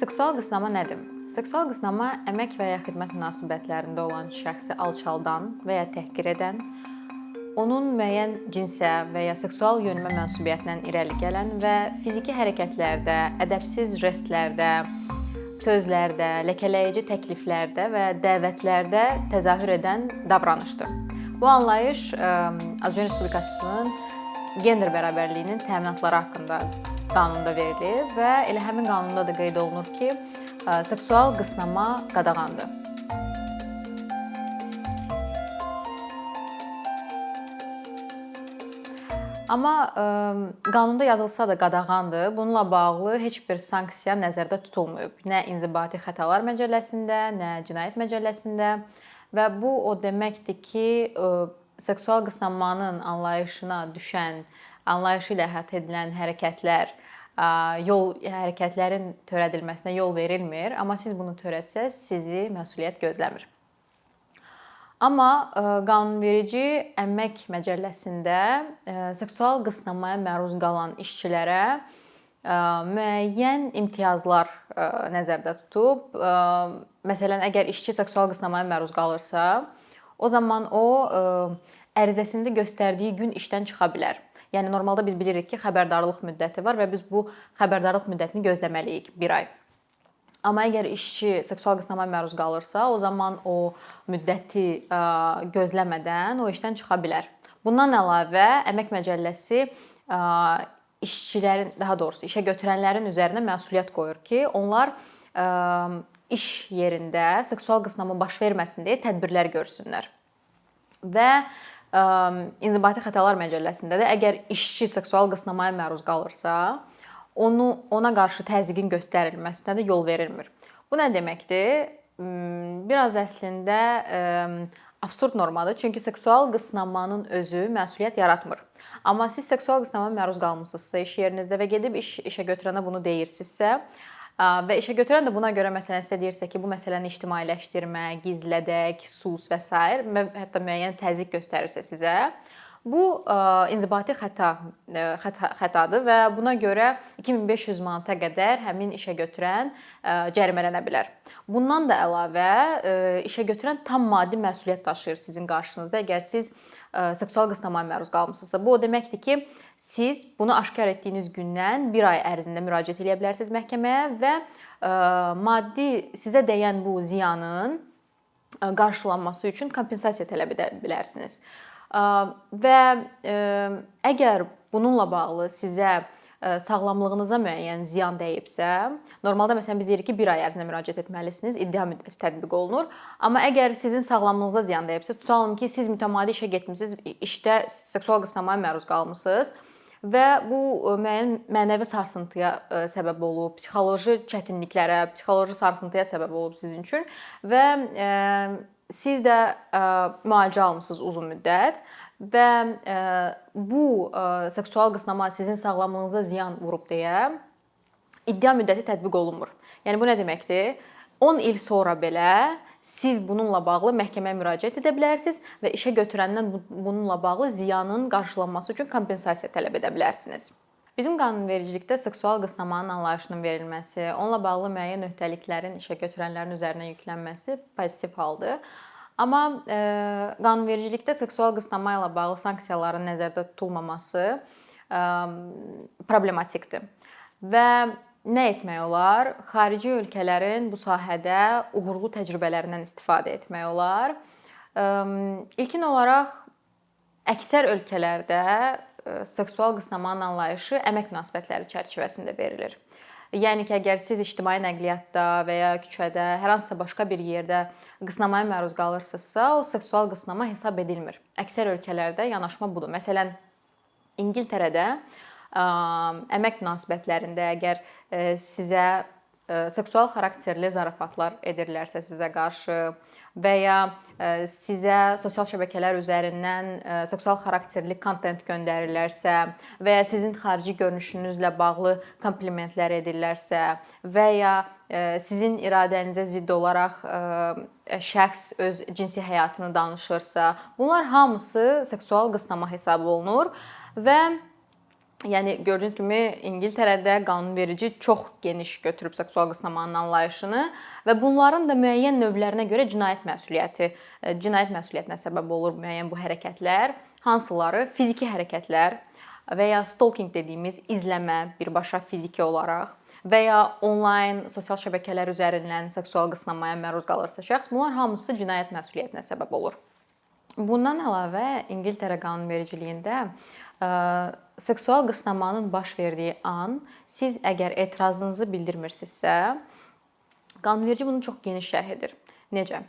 Seksual qısnama nədir? Seksual qısnama əmək və ya xidmət münasibətlərində olan şəxsi alçaldan və ya təhqir edən, onun müəyyən cinsə və ya seksual yönümə mənsubiyyətindən irəli gələn və fiziki hərəkətlərdə, ədəbsiz jestlərdə, sözlərdə, ləkələyici təkliflərdə və dəvətlərdə təzahür edən davranışdır. Bu anlayış Azərbaycan Respublikasının gender bərabərliyinin təminatları haqqında qanunda verilir və elə həmin qanunda da qeyd olunur ki, seksual qısnama qadağandır. Amma qanunda yazılsa da qadağandır. Bununla bağlı heç bir sanksiya nəzərdə tutulmayıb. Nə İnzibati Xətalar Məcəlləsində, nə Cinayət Məcəlləsində və bu o deməkdir ki, seksual qısnanmanın anlayışına düşən, anlayışı ilə həyat edilən hərəkətlər, hərəkətlərin törədilməsinə yol verilmir, amma siz bunu törətsəz, sizi məsuliyyət gözləmir. Amma qanunverici Əmək Məcəlləsində seksual qısnamaya məruz qalan işçilərə müəyyən imtiyazlar nəzərdə tutub. Məsələn, əgər işçi seksual qısnamaya məruz qalırsa, o zaman o ərizəsində göstərdiyi gün işdən çıxa bilər. Yəni normalda biz bilirik ki, xəbərdarlıq müddəti var və biz bu xəbərdarlıq müddətini gözləməliyik 1 ay. Amma əgər işçi seksual qısnamaya məruz qalırsa, o zaman o müddəti gözləmədən o işdən çıxa bilər. Bundan əlavə Əmək Məcəlləsi işçilərin, daha doğrusu işə götürənlərin üzərinə məsuliyyət qoyur ki, onlar iş yerində seksual qısnama baş verməsin deyə tədbirlər görsünlər. Və İnzibati Xətalar Məcəlləsində də əgər işçi seksual qısnamaya məruz qalırsa, ona qarşı təzyiqin göstərilməsinə də yol verilmir. Bu nə deməkdir? Biraz əslində absurd normadır. Çünki seksual qısnamanın özü məsuliyyət yaratmır. Amma siz seksual qısnamaya məruz qalmısınızsa iş yerinizdə və gedib işə götürənə bunu deyirsinizsə və işə götürən də buna görə məsələn sizə deyirsə ki, bu məsələni ictimailəşdirmə, gizlədək, sus və s. və hətta müəyyən təzyiq göstərirsə sizə, bu inzibati xətadır və buna görə 2500 manata qədər həmin işə götürən cərimələnə bilər. Bundan da əlavə işə götürən tam maddi məsuliyyət daşıyır sizin qarşınızda. Əgər siz seksual qısnamaya məruz qalmısınızsa, bu o deməkdir ki, siz bunu aşkar etdiyiniz gündən 1 ay ərzində müraciət edə bilərsiniz məhkəməyə və maddi sizə dəyən bu ziyanın qarşılanması üçün kompensasiya tələb edə bilərsiniz. Və əgər bununla bağlı sizə sağlamlığınıza müəyyən ziyan dəyibsə, normalda məsələn biz deyirik ki, 1 ay ərzində müraciət etməlisiniz, iddia müddəti tətbiq olunur. Amma əgər sizin sağlamlığınıza ziyan dəyibsə, tutalım ki, siz mütəmadi işə getmisiniz, işdə seksual qısnamaya məruz qalmısınız və bu müəyyən mənəvi sarsıntıya səbəb olub, psixoloji çətinliklərə, psixoloji sarsıntıya səbəb olub sizin üçün və siz də müalicə almısınız uzun müddət və bu seksual qısnama sizin sağlamlığınıza ziyan vurub deyə iddia müddəti tətbiq olunmur. Yəni bu nə deməkdir? 10 il sonra belə siz bununla bağlı məhkəməyə müraciət edə bilərsiniz və işə götürəndən bununla bağlı ziyanın qarşılanması üçün kompensasiya tələb edə bilərsiniz. Bizim qanunvericilikdə seksual qısnamanın anlayışının verilməsi, onunla bağlı müəyyən öhdəliklərin işə götürənlərin üzərinə yüklənməsi pozitiv haldır. Amma qanunvericilikdə seksual qısnama ilə bağlı sanksiyaların nəzərdə tutulmaması problematikdir. Və nə etmək olar? Xarici ölkələrin bu sahədə uğurlu təcrübələrindən istifadə etmək olar. İlkin olaraq əksər ölkələrdə seksual qısnamanın anlayışı əmək münasibətləri çərçivəsində verilir. Yəni ki, əgər siz ictimai nəqliyyatda və ya küçədə, hər hansısa başqa bir yerdə qısnamaya məruz qalırsınızsa, o seksual qısnama hesab edilmir. Əksər ölkələrdə yanaşma budur. Məsələn, İngiltərədə əmək münasibətlərində əgər sizə seksual xarakterli zarafatlar edirlərsə sizə qarşı və ya sizə sosial şəbəkələr üzərindən seksual xarakterli kontent göndərirlərsə və ya sizin xarici görünüşünüzlə bağlı komplimentlər edirlərsə və ya sizin iradənizə zidd olaraq şəxs öz cinsi həyatını danışırsa, bunlar hamısı seksual qısnama hesab olunur və Yəni gördüyünüz kimi İngiltərədə qanunverici çox geniş götürüb seksual qısnamanın anlayışını və bunların da müəyyən növlərinə görə cinayət məsuliyyətinə səbəb olur müəyyən bu hərəkətlər. Hansıları? Fiziki hərəkətlər və ya stalking dediyimiz izləmə birbaşa fiziki olaraq və ya onlayn sosial şəbəkələr üzərindən seksual qısnamaya məruz qalırsa şəxs, bunlar hamısı cinayət məsuliyyətinə səbəb olur. Bundan əlavə İngiltərə qanunvericiliyində seksual qısnamanın baş verdiyi an siz əgər etirazınızı bildirmirsinizsə, qanunverici bunu çox geniş şərh edir. Necə?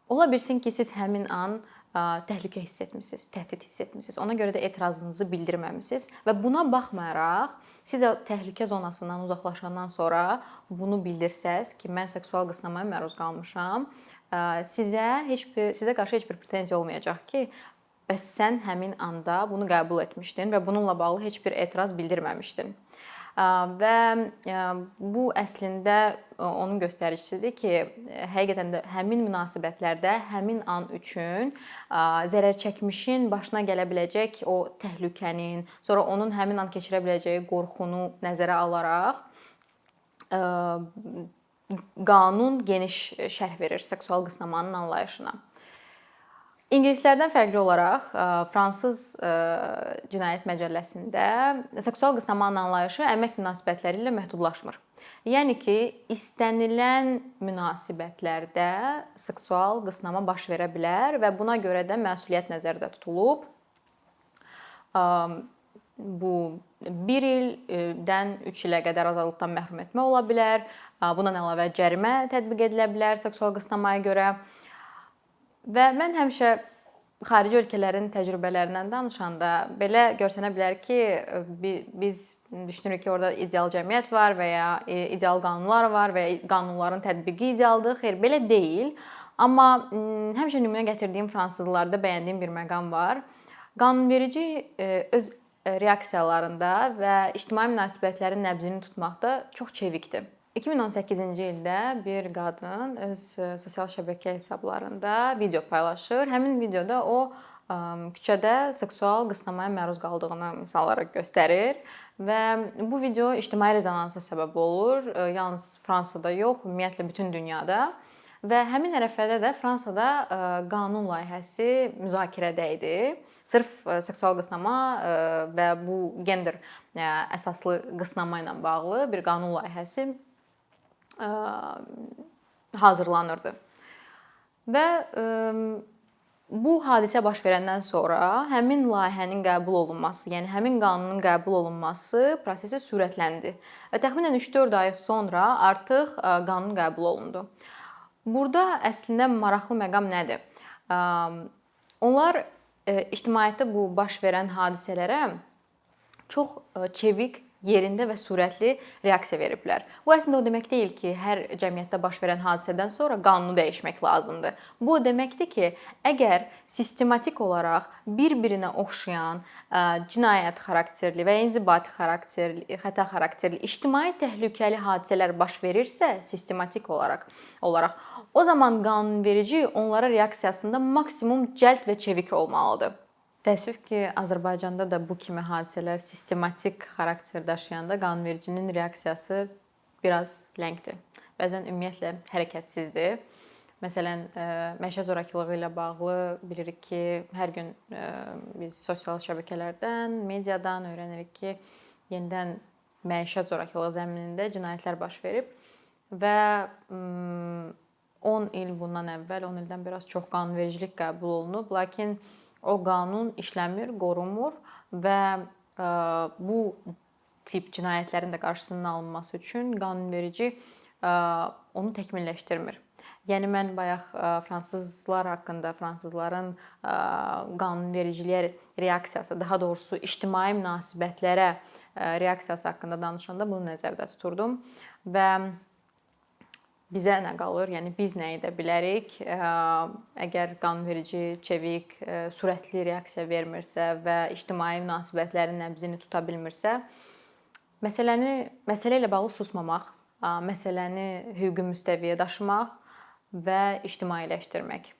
Ola bilsin ki, siz həmin an təhlükə hiss etmisiniz, təhdid hiss etmisiniz. Ona görə də etirazınızı bildirməmisiniz və buna baxmayaraq siz təhlükə zonasından uzaqlaşandan sonra bunu bildirsəz ki, mən seksual qısnamaya məruz qalmışam, sizə qarşı heç bir pretenziya olmayacaq ki, bəs sən həmin anda bunu qəbul etmişdin və bununla bağlı heç bir etiraz bildirməmişdin. Və bu əslində onun göstəricisidir ki, həqiqətən də həmin münasibətlərdə həmin an üçün zərər çəkmişin başına gələ biləcək o təhlükənin, sonra onun həmin an keçirə biləcəyi qorxunu nəzərə alaraq qanun geniş şərh verir seksual qısnamanın anlayışına. İngilislərdən fərqli olaraq fransız cinayət məcəlləsində seksual qısnamanın anlayışı əmək münasibətləri ilə məhdudlaşmır. Yəni ki, istənilən münasibətlərdə seksual qısnama baş verə bilər və buna görə də məsuliyyət nəzərdə tutulub. Bu 1 ildən 3 ilə qədər azadlıqdan məhrum etmə ola bilər. Bundan əlavə cərimə tətbiq edilə bilər seksual qısnamaya görə. Və mən həmişə xarici ölkələrin təcrübələrindən danışanda belə görsənə bilər ki, biz düşünürük ki, orada ideal cəmiyyət var və ya ideal qanunlar var və qanunların tətbiqi idealdır. Xeyr, belə deyil. Amma həmişə nümunə gətirdiyim fransızlarda bəyəndiyim bir məqam var. Qanunverici öz reaksiyalarında və ictimai münasibətlərin nəbzini tutmaqda çox çevikdir. 2018-ci ildə bir qadın öz sosial şəbəkə hesablarında video paylaşır. Həmin videoda o küçədə seksual qısnamaya məruz qaldığını insanlara göstərir və bu video ictimai rezonansa səbəb olur. Yalnız Fransada yox, ümumiyyətlə bütün dünyada. Və həmin ərəfədə də Fransada qanun layihəsi müzakirədə idi. Sırf seksual qısnama və bu gender əsaslı qısnama ilə bağlı bir qanun layihəsi hazırlanırdı. Və bu hadisə baş verəndən sonra həmin layihənin qəbul olunması, yəni həmin qanunun qəbul olunması prosesi sürətləndi və təxminən 3-4 ay sonra artıq qanun qəbul olundu. Burada əslində maraqlı məqam nədir? Onlar ictimaiyyətdə bu baş verən hadisələrə çox çevik, yerində və sürətli reaksiya veriblər. Bu əslində o demək deyil ki, hər cəmiyyətdə baş verən hadisədən sonra qanunu dəyişmək lazımdır. Bu o deməkdir ki, əgər sistematik olaraq bir-birinə oxşayan cinayət xarakterli və ya inzibati xarakterli, xəta xarakterli, ictimai təhlükəli hadisələr baş verirsə, sistematik olaraq, o zaman qanunverici onlara reaksiyasında maksimum cəld və çevik olmalıdır. Təəssüf ki, Azərbaycanda da bu kimi hadisələr sistematik xarakter daşıyanda qanunvericinin reaksiyası biraz ləngdir. Bəzən ümumiyyətlə hərəkətsizdir. Məsələn, məişət zorakılığı ilə bağlı bilirik ki, hər gün biz sosial şəbəkələrdən, mediadan öyrənirik ki, yenidən məişət zorakılığı zəminində cinayətlər baş verib və 10 il bundan əvvəl, 10 ildən biraz çox qanunvericilik qəbul olunub, lakin o qanun işləmir, qorunmur və bu tip cinayətlərin də qarşısının alınması üçün qanunverici onu təkmilləşdirmir. Yəni mən bayaq fransızlar haqqında, fransızların qanunvericiliyə reaksiyası, daha doğrusu ictimai münasibətlərə reaksiyası haqqında danışanda bunu nəzərdə tuturdum və bizə nə qalır? Yəni biz nə edə bilərik? Əgər qanunverici çevik, sürətli reaksiya vermirsə və ictimai münasibətlərin nəbzini tuta bilmirsə, məsələ ilə bağlı susmamaq, məsələni hüquqi müstəviyə daşımaq və ictimailəşdirmək.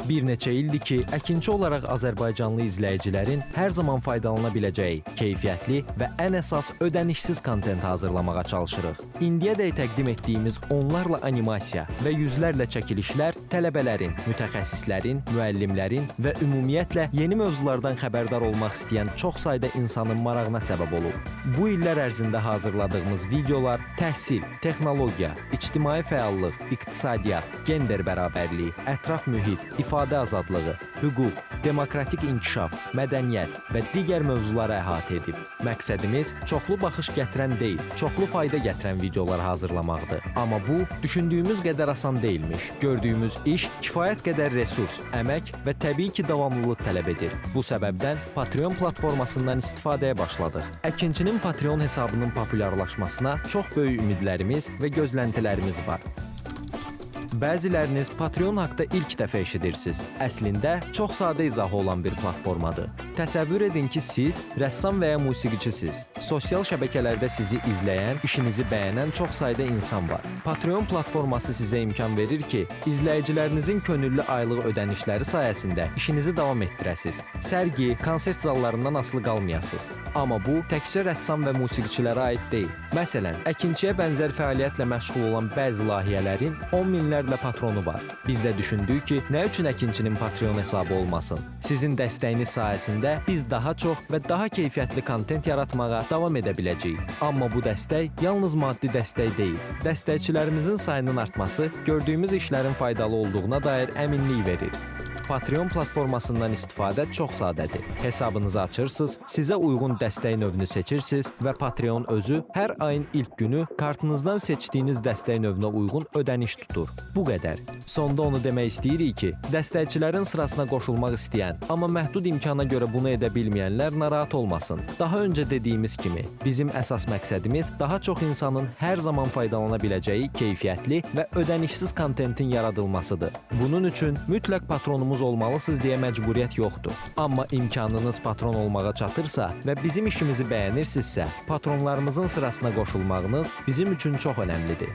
Bir neçə ildir ki, əkinçi olaraq Azərbaycanlı izləyicilərin hər zaman faydalana biləcəyi, keyfiyyətli və ən əsas ödənişsiz kontent hazırlamağa çalışırıq. İndiyədək təqdim etdiyimiz onlarla animasiya və yüzlərlə çəkilişlər tələbələrin, mütəxəssislərin, müəllimlərin və ümumiyyətlə yeni mövzulardan xəbərdar olmaq istəyən çox sayda insanın marağına səbəb olub. Bu illər ərzində hazırladığımız videolar təhsil, texnologiya, ictimai fəallıq, iqtisadiyyat, gender bərabərliyi, ətraf mühit, ifadə azadlığı, hüquq, demokratik inkişaf, mədəniyyət və digər mövzuları əhatə edib. Məqsədimiz çoxlu baxış gətirən deyil, çoxlu fayda gətirən videolar hazırlamaqdır. Amma bu, düşündüyümüz qədər asan deyilmiş. Gördüyümüz iş kifayət qədər resurs, əmək və təbii ki, davamlılıq tələb edir. Bu səbəbdən Patreon platformasından istifadəyə başladıq. Əkinçinin Patreon hesabının populyarlaşmasına çox böyük ümidlərimiz və gözləntilərimiz var. Bəziləriniz Patreon haqda ilk dəfə eşidirsiniz. Əslində, çox sadə izahı olan bir platformadır. Təsəvvür edin ki, siz rəssam və ya musiqiçisiniz. Sosial şəbəkələrdə sizi izləyən, işinizi bəyənən çox sayda insan var. Patreon platforması sizə imkan verir ki, izləyicilərinizin könüllü aylıq ödənişləri sayəsində işinizi davam etdirəsiniz. Sərgi, konsert zallarından asılı qalmayasınız. Amma bu, təkcə rəssam və musiqiçilərə aid deyil. Məsələn, əkinçiyə bənzər fəaliyyətlə məşğul olan bəzi layihələrin 10 minlərlə patronu var. Biz də düşündük ki, nə üçün əkinçinin Patreon hesabı olmasın? Sizin dəstəyiniz sayəsində biz daha çox və daha keyfiyyətli kontent yaratmağa davam edə biləcəyik. Amma bu dəstək yalnız maddi dəstək deyil. Dəstəkçilərimizin sayının artması gördüyümüz işlərin faydalı olduğuna dair əminlik verir. Patreon platformasından istifadə çox sadədir. Hesabınızı açırsınız, sizə uyğun dəstək növünü seçirsiniz və Patreon özü hər ayın ilk günü kartınızdan seçdiyiniz dəstək növünə uyğun ödəniş tutur. Bu qədər. Sonda onu demək istəyirik ki, dəstəkçilərin sırasına qoşulmaq istəyən, amma məhdud imkana görə bunu edə bilməyənlər narahat olmasın. Daha öncə dediyimiz kimi, bizim əsas məqsədimiz daha çox insanın hər zaman faydalana biləcəyi keyfiyyətli və ödənişsiz kontentin yaradılmasıdır. Bunun üçün mütləq patronumuz olmalısınız deyə məcburiyyət yoxdur. Amma imkanınız patron olmağa çatırsa və bizim işimizi bəyənirsinizsə, patronlarımızın sırasına qoşulmağınız bizim üçün çox önəmlidir.